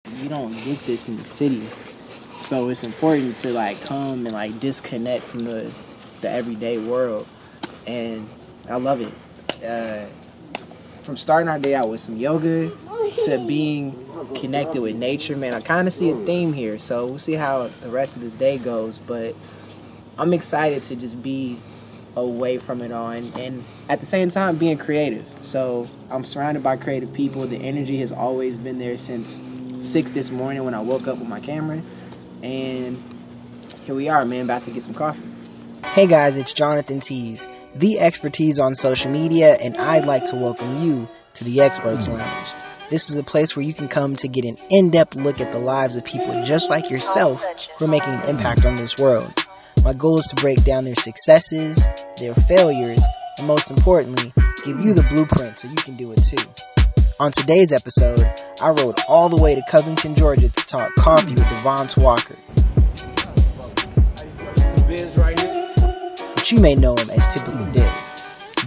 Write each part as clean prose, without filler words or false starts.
You don't get this in the city. So it's important to like come and like disconnect from the everyday world. And I love it. From starting our day out with some yoga to being connected with nature, man, I kind of see a theme here. So we'll see how the rest of this day goes. But I'm excited to just be away from it all and at the same time being creative. So I'm surrounded by creative people. The energy has always been there since 6 this morning when I woke up with my camera. And here we are, man, about to get some coffee. Hey guys, it's Johnathan Tease, the expertise on social media, and I'd like to welcome you to the Experts Lounge. This is a place where you can come to get an in-depth look at the lives of people just like yourself who are making an impact on this world. My goal is to break down their successes, their failures, and most importantly, give you the blueprint so you can do it too. On today's episode, I rode all the way to Covington, Georgia to talk coffee with DiVance Walker. But you may know him as Typical Div.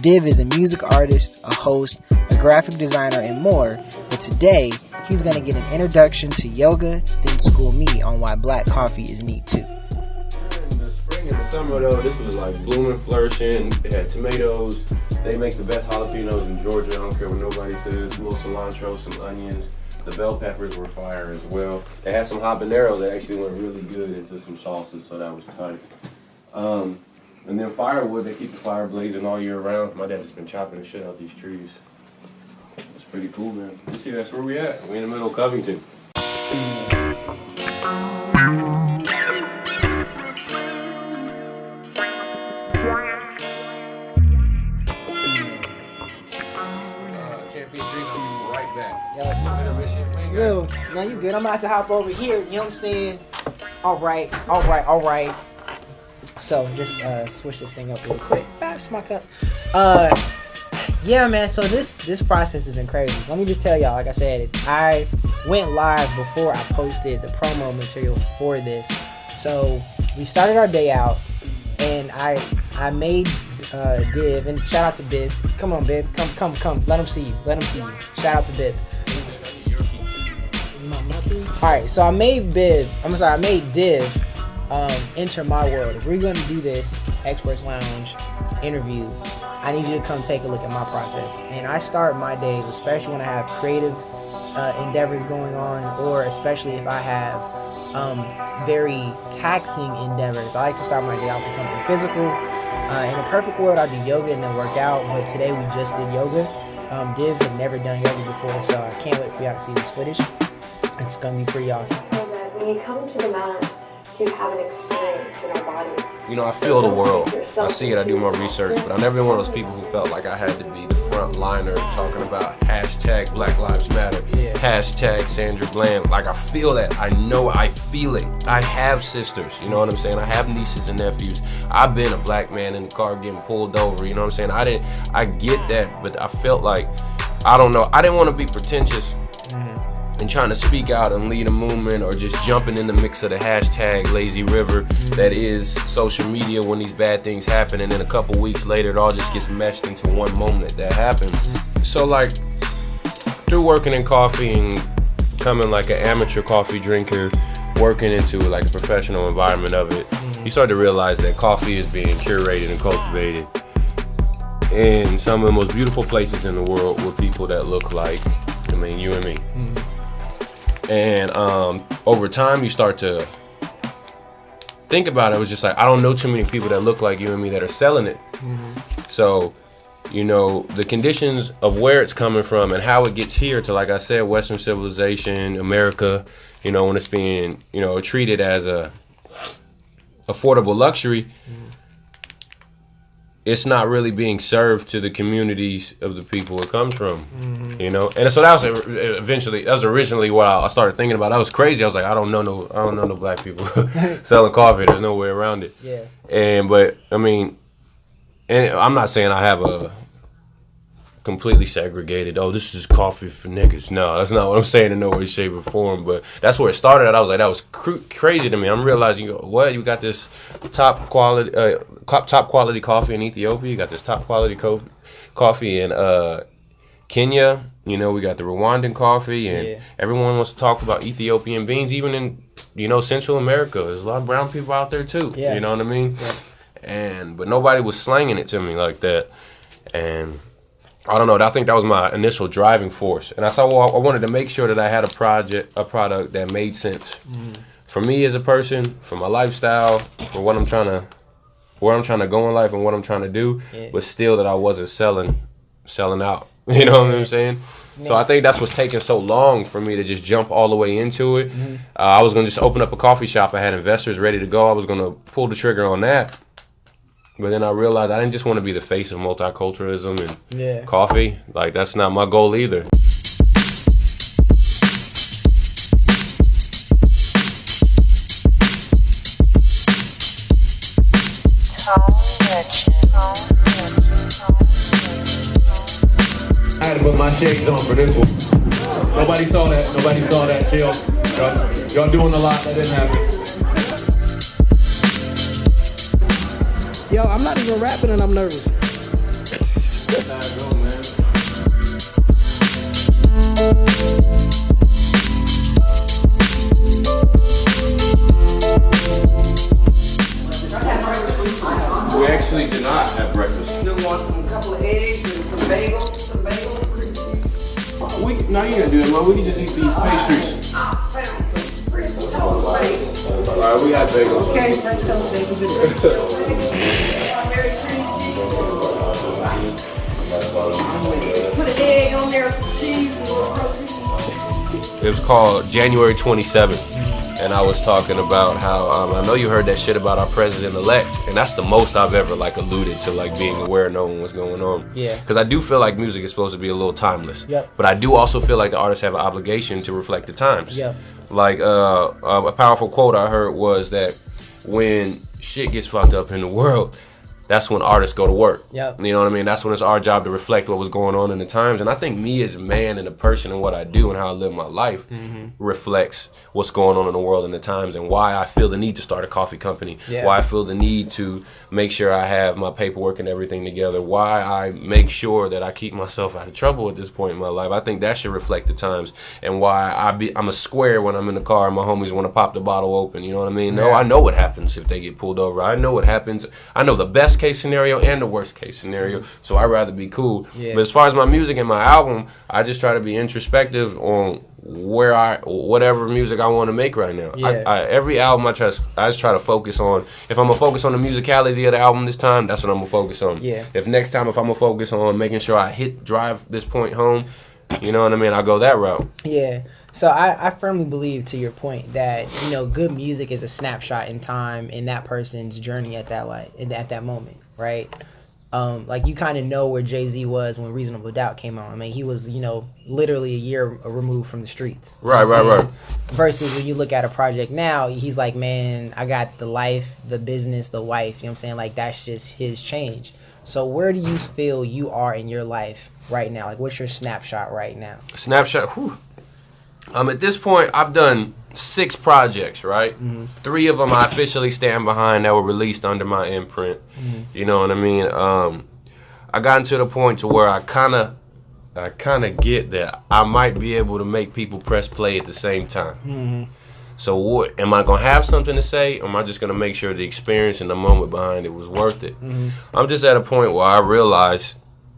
Div is a music artist, a host, a graphic designer, and more, but today, he's going to get an introduction to yoga, then school me on why black coffee is neat too. In the summer though, this was like blooming, flourishing. They had tomatoes. They make the best jalapenos in Georgia. I don't care what nobody says. A little cilantro, some onions. The bell peppers were fire as well. They had some habaneros that actually went really good into some salsas, so that was tight. And then firewood, they keep the fire blazing all year round. My dad has been chopping the shit out these trees. It's pretty cool, man. You see, that's where we at. We in the middle of Covington. Yo, now you good. I'm about to hop over here. You know what I'm saying? All right. So just switch this thing up real quick. That's my cup. Yeah, man. So this process has been crazy. So let me just tell y'all. Like I said, I went live before I posted the promo material for this. So we started our day out, and I made Div, and shout out to Bib. Come on, Bib. Come. Let him see you. Shout out to Bib. Alright, so I made Div enter my world. If we're going to do this Experts Lounge interview, I need you to come take a look at my process. And I start my days, especially when I have creative endeavors going on, or especially if I have very taxing endeavors. I like to start my day off with something physical. In a perfect world, I do yoga and then work out, but today we just did yoga. Div had never done yoga before, so I can't wait for y'all to see this footage. It's gonna be pretty awesome. When you come to the mat, you have an experience in our body. You know, I feel the world. I see it, I do my research, but I've never been one of those people who felt like I had to be the front liner talking about hashtag Black Lives Matter, hashtag Sandra Bland. Like, I feel that. I know I feel it. I have sisters, you know what I'm saying? I have nieces and nephews. I've been a black man in the car getting pulled over, you know what I'm saying? I get that, but I felt like, I don't know, I didn't want to be pretentious. And trying to speak out and lead a movement, or just jumping in the mix of the hashtag lazy river that is social media when these bad things happen, and then a couple weeks later it all just gets meshed into one moment that happened. So like through working in coffee and becoming like an amateur coffee drinker, working into like a professional environment of it, you start to realize that coffee is being curated and cultivated in some of the most beautiful places in the world with people that look like, I mean, you and me. And over time, you start to think about it. It was just like, I don't know too many people that look like you and me that are selling it. So, you know, the conditions of where it's coming from and how it gets here to, like I said, Western civilization, America, you know, when it's being, you know, treated as a affordable luxury, it's not really being served to the communities of the people it comes from, you know. And so that was originally what I started thinking about. That was crazy. I was like, I don't know no black people selling coffee. There's no way around it. Yeah. But I mean, and I'm not saying I have a completely segregated, oh, this is coffee for niggas. No, that's not what I'm saying in no way, shape, or form. But that's where it started at. I was like, that was crazy to me. I'm realizing, what? You got this top quality coffee in Ethiopia. You got this top quality coffee in Kenya, you know, we got the Rwandan coffee, and everyone wants to talk about Ethiopian beans. Even in, you know, Central America, there's a lot of brown people out there too. You know what I mean? But nobody was slanging it to me like that, and I don't know. I think that was my initial driving force, and I saw I wanted to make sure that I had a product that made sense for me as a person, for my lifestyle, for what I'm trying to, where I'm trying to go in life, and what I'm trying to do, but still that I wasn't selling out. You know what I'm saying? So I think that's what's taking so long for me to just jump all the way into it. I was gonna just open up a coffee shop. I had investors ready to go. I was gonna pull the trigger on that. But then I realized I didn't just want to be the face of multiculturalism and coffee. Like, that's not my goal either. I had to put my shades on for this one. Nobody saw that. Nobody saw that. Chill. Y'all doing a lot. That didn't happen. Yo, I'm not even rapping and I'm nervous. That's how it goes, man. We actually did not have breakfast. You want some couple of eggs and some bagel, cream cheese? No, you gotta do that, man. We can just eat these pastries. I found some French toast bagels. All right, we have bagels. Okay, French toast bagels. Strawberry cream cheese. Put an egg on there, some cheese, and a little protein. It was called January 27th. And I was talking about how I know you heard that shit about our president-elect, and that's the most I've ever like alluded to, like being aware of knowing what's going on. Yeah. Because I do feel like music is supposed to be a little timeless. Yep. But I do also feel like the artists have an obligation to reflect the times. Yep. Like a powerful quote I heard was that when shit gets fucked up in the world, that's when artists go to work. Yep. You know what I mean? That's when it's our job to reflect what was going on in the times. And I think me as a man and a person and what I do and how I live my life reflects what's going on in the world and the times, and why I feel the need to start a coffee company, why I feel the need to make sure I have my paperwork and everything together, why I make sure that I keep myself out of trouble at this point in my life. I think that should reflect the times, and why I'm a square when I'm in the car and my homies want to pop the bottle open. You know what I mean? No, I know what happens if they get pulled over. I know what happens. I know the best case scenario and the worst case scenario, so I'd rather be cool. But as far as my music and my album, I just try to be introspective on whatever music I want to make right now. Every album I just try to focus on. If I'm gonna focus on the musicality of the album this time, that's what I'm gonna focus on. If next time, if I'm gonna focus on making sure I drive this point home, you know what I mean, I'll go that route. So I firmly believe, to your point, that, you know, good music is a snapshot in time in that person's journey at that moment, right? Like, you kind of know where Jay-Z was when Reasonable Doubt came out. I mean, he was, you know, literally a year removed from the streets. Right. Versus when you look at a project now, he's like, man, I got the life, the business, the wife, you know what I'm saying? Like, that's just his change. So where do you feel you are in your life right now? Like, what's your snapshot right now? Whew. At this point, I've done 6 projects, right? 3 of them I officially stand behind that were released under my imprint. You know what I mean? I gotten to the point to where I kind of get that I might be able to make people press play at the same time. So what, am I going to have something to say, or am I just going to make sure the experience and the moment behind it was worth it? I'm just at a point where I realize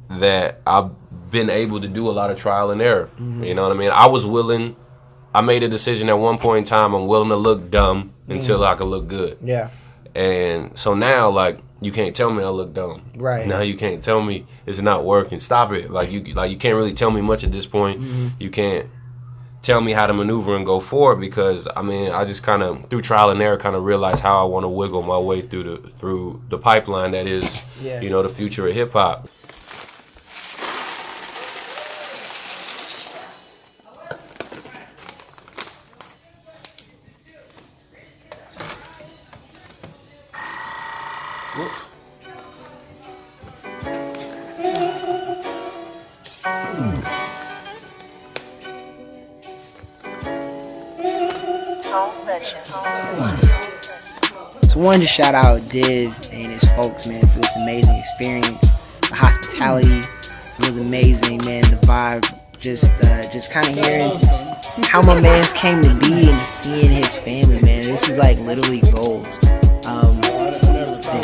that I've been able to do a lot of trial and error. You know what I mean? I made a decision at one point in time, I'm willing to look dumb until I can look good. And so now, like, you can't tell me I look dumb. Right. Now you can't tell me it's not working. Stop it. Like you can't really tell me much at this point. You can't tell me how to maneuver and go forward, because I mean, I just kind of through trial and error kind of realized how I want to wiggle my way through the pipeline that is, you know, the future of hip hop. Whoops. So I wanted to shout out Div and his folks, man, for this amazing experience, the hospitality, It was amazing, man. The vibe, just kind of hearing how my man's came to be and just seeing his family, man. This is like literally gold.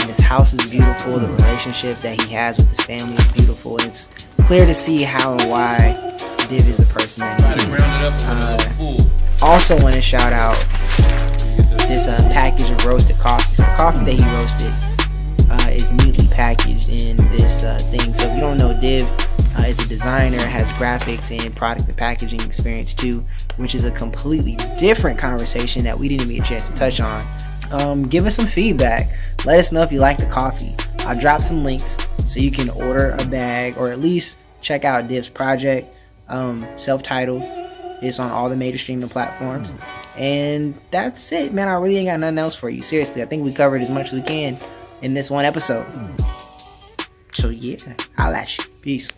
His house is beautiful. The relationship that he has with his family is beautiful. It's clear to see how and why Div is the person that he is. Also want to shout out this package of roasted coffee. So the coffee that he roasted is neatly packaged in this thing. So if you don't know, Div is a designer, has graphics and product and packaging experience too, which is a completely different conversation that we didn't even get a chance to touch on. Give us some feedback. Let us know if you like the coffee. I'll drop some links so you can order a bag or at least check out Div's project. Self-titled. It's on all the major streaming platforms. And that's it, man. I really ain't got nothing else for you. Seriously, I think we covered as much as we can in this one episode. So yeah, I'll at you. Peace.